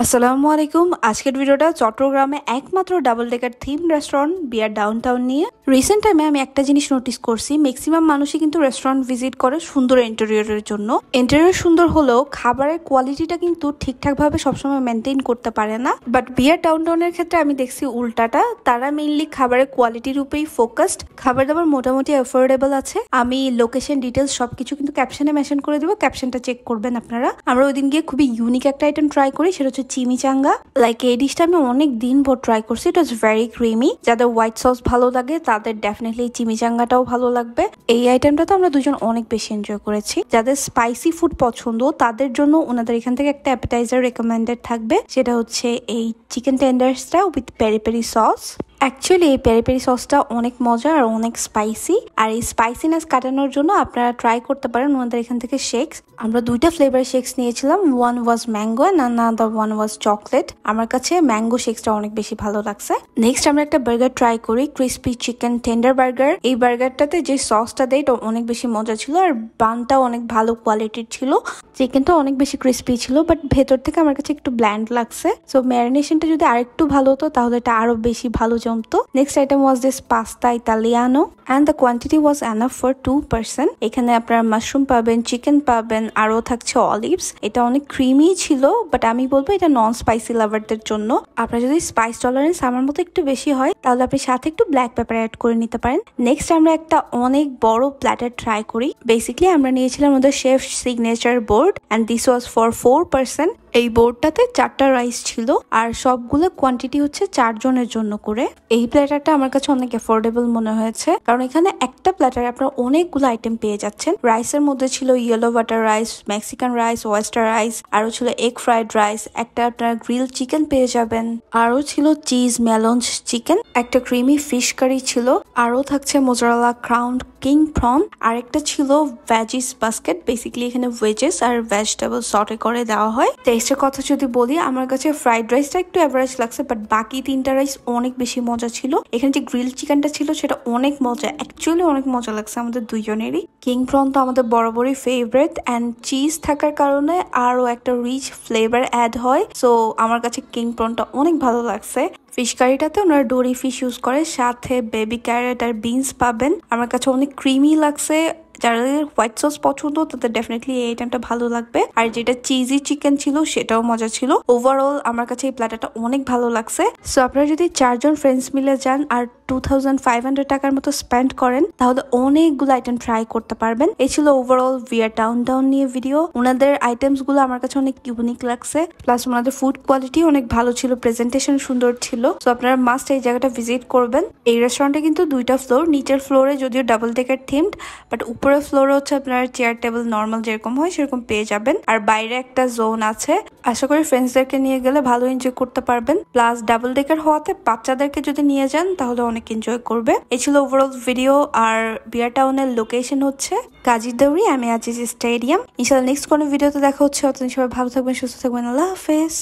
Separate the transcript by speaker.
Speaker 1: আসসালামু আলাইকুম। আজকের ভিডিওটা চট্টগ্রামে একমাত্র ডাবল ডেকার থিম রেস্টুরেন্ট বিয়ার ডাউনটাউন নিয়ে। রিসেন্ট টাইমে আমি একটা জিনিস নোটিস করছি, ম্যাক্সিমাম মানুষই কিন্তু রেস্টুরেন্ট ভিজিট করে সুন্দর ইন্টেরিয়রের জন্য। ইন্টেরিয়র সুন্দর হলেও খাবারের কোয়ালিটিটা কিন্তু ঠিকঠাক ভাবে সবসময় মেনটেন করতে পারে না। বাট বিয়ার ডাউনটাউনের ক্ষেত্রে আমি দেখছি উল্টাটা, তারা মেইনলি খাবারের কোয়ালিটির উপরেই ফোকাসড। খাবার দাবার মোটামুটি অ্যাফোর্ডেবল আছে। আমি লোকেশন ডিটেলস সবকিছু কিন্তু ক্যাপশনে মেনশন করে দেবো, ক্যাপশনটা চেক করবেন আপনারা। আমরা ওই দিন গিয়ে খুবই ইউনিক একটা আইটেম ট্রাই করি, সেটা হচ্ছে চিমিচাঙ্গা। লাইক এই ডিশটা আমি অনেক দিন পর ট্রাই করছি। ইট ওয়াজ ভেরি ক্রিমি। যাদের হোয়াইট সস ভালো লাগে তাদের ডেফিনেটলি চিমিচাঙ্গাটাও ভালো লাগবে। এই আইটেমটা তো আমরা দুজন অনেক বেশি এনজয় করেছি। যাদের স্পাইসি ফুড পছন্দ তাদের জন্য ওনাদের এখান থেকে একটা অ্যাপেটাইজার রেকমেন্ডেড থাকবে, সেটা হচ্ছে এই চিকেন টেন্ডার্সটা with peri peri sauce. Actually এই পেরি পেরি সসটা অনেক মজা আর অনেক স্পাইসি, আর এই স্পাইসিনেস কাটানোর জন্য আপনারা ট্রাই করতে পারেন ওনাদের এখান থেকে শেকস। আমরা দুইটা ফ্লেভার শেকস নিয়েছিলাম, one was mango and another one was chocolate. আমার কাছে ম্যাঙ্গো শেকসটা অনেক বেশি ভালো লাগছে। নেক্সট আমরা একটা বার্গার ট্রাই করি, ক্রিসপি চিকেন টেন্ডার বার্গার। এই বার্গারটাতে যে সসটা দেয় এটা অনেক বেশি মজা ছিল, আর বানটাও অনেক ভালো কোয়ালিটির ছিল। চিকেনটা অনেক বেশি ক্রিসপি ছিল, বাট ভেতর থেকে আমার কাছে একটু ব্ল্যান্ড লাগছে। সো ম্যারিনেশনটা যদি আরেকটু ভালো হতো তাহলে এটা আরো বেশি ভালো জমতো। Next item was this pasta italiano and the quantity was enough for 2 person. এখানে আপনারা মাশরুম পাবেন, চিকেন পাবেন, আরও থাকছে অলিভস। এটা অনেক ক্রিমি ছিল, বাট আমি বলবো এটা নন স্পাইসি লাভারদের জন্য। আপনার যদি স্পাইস টলারেন্স আমার মতো একটু বেশি হয় তাহলে আপনি সাথে একটু ব্ল্যাক পেপার অ্যাড করে নিতে পারেন। নেক্সট আমরা একটা অনেক বড় প্ল্যাটার ট্রাই করি। বেসিক্যালি আমরা নিয়েছিলাম আমাদের chef signature board and this was for 4 person. এই বোর্ডটাতে 4টা রাইস ছিল আর সবগুলো কোয়ান্টিটি হচ্ছে 4 জনের জন্য করে। এই প্ল্যাটারটা আমার কাছে অনেক অ্যাফোর্ডেবল মনে হয়েছে, কারণ এখানে একটা প্ল্যাটারে আপনারা অনেকগুলো আইটেম পেয়ে যাচ্ছেন। রাইসের মধ্যে ছিল yellow butter rice, Mexican rice, oyster rice, আরো ছিল এগ ফ্রাইড রাইস, একটা আপনারা গ্রিল চিকেন পেয়ে যাবেন, আরো ছিল চিজ মেলঞ্চ চিকেন, একটা ক্রিমি ফিশ কারি ছিল, আরো থাকছে মোজারেলা ক্রাউন কিং প্রন, আর একটা ছিল ভেজিস বাস্কেট। বেসিক্যালি এখানে ভেজেস আর ভেজিটেবল সটে করে দেওয়া হয়। টেস্টের কথা যদি বলি, আমার কাছে ফ্রাইড রাইসটা একটু অ্যাভারেজ লাগছে, বাট বাকি 3টা রাইস অনেক বেশি মজা ছিল। এখানে যে গ্রিল চিকেনটা ছিল সেটা অনেক মজা, অ্যাকচুয়ালি অনেক মজা লাগছে আমাদের দুইজনেরই। কিং প্রন তো আমাদের বরাবরই ফেভারিট, অ্যান্ড চিজ থাকার কারণে আরো একটা রিচ ফ্লেভার অ্যাড হয়। সো আমার কাছে কিং প্রনটা অনেক ভালো লাগছে। ফিশ কারিটাতে ওনারা ডোরি ফিশ ইউজ করে, সাথে বেবি ক্যারেট আর বিনস পাবেন। আমার কাছে অনেক ক্রিমি লাগছে। যাদের হোয়াইট সস পছন্দ তাদের ডেফিনেটলি এই আইটেমটা ভালো লাগবে। আর যেটা চিজি চিকেন ছিল সেটাও মজা ছিল। ওভারঅল আমার কাছে এই প্ল্যাটারটা অনেক ভালো লাগছে। সো আপনারা যদি 4 জন ফ্রেন্ডস মিলে যান আর 2500 টাকার মতো স্পেন্ড করেন তাহলে অনেকগুলো আইটেম ট্রাই করতে পারবেন। এই ছিল ওভারঅল বিয়ার ডাউনটাউন নিয়ে ভিডিও। ওনাদের আইটেমস গুলো আমার কাছে অনেক ইউনিক লাগছে, প্লাস ওনাদের ফুড কোয়ালিটি অনেক ভালো ছিল, প্রেজেন্টেশন সুন্দর ছিল। সো আপনারা মাস্ট এই জায়গাটা ভিজিট করবেন। এই রেস্টুরেন্টে কিন্তু 2টা ফ্লোর, নিচের ফ্লোরে যদিও ডাবল ডেকার থিমড, বাট উপরের ফ্লোরে হচ্ছে আপনার চেয়ার টেবিল নর্মাল যেরকম হয় সেরকম পেয়ে যাবেন। আর বাইরে একটা জোন আছে। আশা করি ফ্রেন্ডসদেরকে নিয়ে গেলে ভালো এনজয় করতে পারবেন। প্লাস ডাবল ডেকার হওয়াতে বাচ্চাদেরকে যদি নিয়ে যান তাহলে অনেক এনজয় করবে। এই ছিল ওভারঅল ভিডিও। আর বিয়ার টাউনের লোকেশন হচ্ছে কাজীদৌড়ি আমি আজিজ স্টেডিয়াম। ইনশাআল্লাহ নেক্সট কোনো ভিডিওতে দেখা হচ্ছে। অতদিন সবাই ভালো থাকবেন, সুস্থ থাকবেন। আল্লাহ হাফেজ।